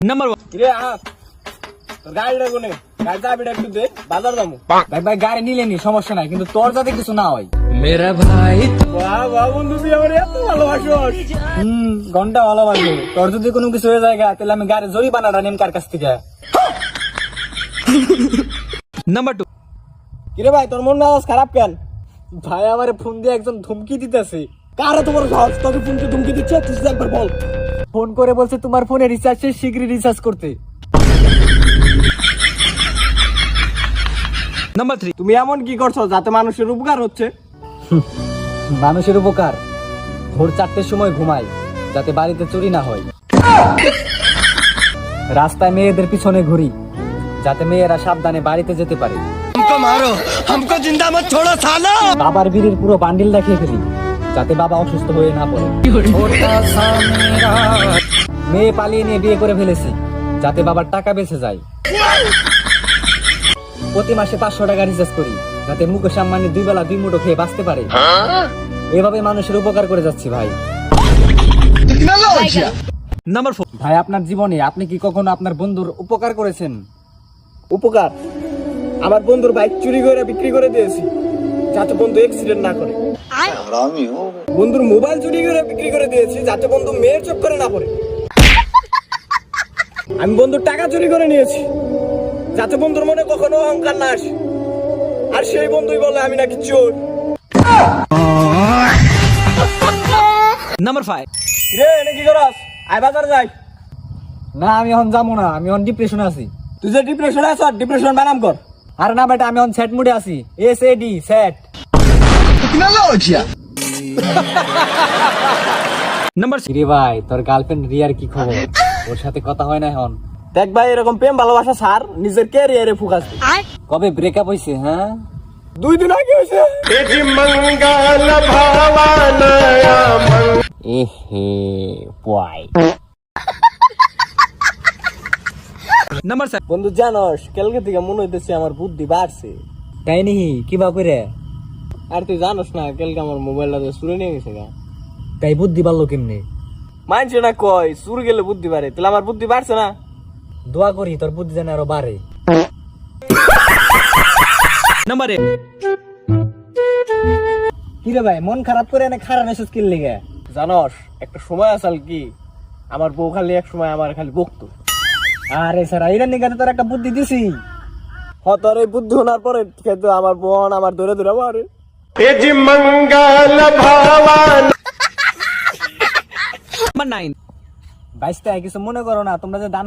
Number 1 কিরে তোর গাড়িটা কোনে গাড়ি চাবিটা একটু দে বাজার যাবো। ভাই গাড়ি নিলে নি সমস্যা নাই, কিন্তু তোর যাতে কিছু না হয়। মেরা ভাই বাহ বন্ধু তুই আমার এত ভালোবাসোস। ঘন্টা ভালোবাসি। তোর যদি কোনো কিছু হয়ে যায় তাহলে আমি গাড়ি জরিমানাটা নেম কার কাছ থেকে? নাম্বার 2 কিরে ভাই তোর মন মেজাজ খারাপ কেন? ভাই আমার ফোন দিয়ে একজন ধমকি দিতেছে। কারে তোমার সাহস তোকে ফোনকে ধমকি দিচ্ছে তুই একবার বল। ফোন করে বলছে তোমার ফোনে রিচার্জ শেষ, শীঘ্রই রিচার্জ করতে। নাম্বার 3 তুমি এমন কি করছো যাতে মানুষের উপকার হচ্ছে? মানুষের উপকার, ভোর 4টের সময় ঘুমাই যাতে বাড়িতে চুরি না হয়। রাস্তায় মেয়েদের পিছনে ঘুরি যাতে মেয়েরা সাবধানে বাড়িতে যেতে পারে। हमको जिंदा मत छोड़ो सालो। বাবার বিড়ির পুরো বান্ডিল দেখিয়ে ফেলি যাতে বাবা অসুস্থ হয়ে না পড়ে। মেয়ে পালিয়ে নিয়ে বিয়ে করে ফেলেছি যাতে বাবার টাকা বেঁচে যায়। প্রতি মাসে 500 টাকা রিচার্জ করি যাতে মুকেশ আম্বানি 2 বেলা 2 মুঠো খেয়ে বাঁচতে পারে। এভাবে মানুষের উপকার করে যাচ্ছি ভাই। নাম্বার 4 ভাই আপনার জীবনে আপনি কি কখনো আপনার বন্ধুর উপকার করেছেন? উপকার? আমার বন্ধুর বাইক চুরি করে বিক্রি করে দিয়েছি যাতে বন্ধু অ্যাক্সিডেন্ট না করে। বন্ধুর মোবাইল চুরি করে বিক্রি করে দিয়েছি যাতে বন্ধু মেয়ের চক্করে না পড়ে। আমি বন্ধুর টাকা চুরি করে নিয়েছি যাতে বন্ধুর মনে কখনো অহংকার না আসে, আর সেই বন্ধুই বলে আমি নাকি চোর। নাম্বার 5 রে এনে কি করস? আয় বাজার যাই। না আমি এখন যাবো না, আমি এখন ডিপ্রেশনে আছি। তুই যে ডিপ্রেশনে আছ ডিপ্রেশন বানাম কর। আর না বেটা, আমি এখন স্যাড মুডে আছি। SAD sad. নাম্বার 6 রে ভাই তোর গার্লফ্রেন্ড রিয়ার কি খবর? ওর সাথে কথা হয় না এখন? দেখ ভাই এরকম প্রেম ভালোবাসা ছাড়, নিজের ক্যারিয়ারে ফোকাস দে। কবে ব্রেকআপ হইছে? হ্যাঁ 2 দিন আগে হয়েছে। এহে বয়। নাম্বার 7 বন্ধু জানোস কালকে থেকে মনে হইতেছে আমার বুদ্ধি বাড়ছে। তাই নি? কিবা করে? আর তুই জানোস না কালকে আমার মোবাইলটা চুরি নিয়ে গেছে গা। তাই বুদ্ধি পারলো কেমনে? মানছে না কয় চুর গেলে বুদ্ধি বাড়ে, তাহলে আমার বুদ্ধি বাড়ছে না? দোয়া করি তোর বুদ্ধি যেন আরো বাড়ে। নাম্বার 8 কি রে ভাই মন খারাপ করে এনে খারাপ মেসেজ কিল লিগে? জানোস একটা সময় আসাল কি আমার বউ খালি এক সময় আমার খালি বকতো। আরে স্যার ইরান নিগাতে তোর একটা বুদ্ধি দিছি। তোর এই বুদ্ধি শোনার পরে কিন্তু আমার বোন আমার ধরে ধরে মারে। নাম্বার 9 বাইশটা কিছু মনে করো না, তোমরা যে দান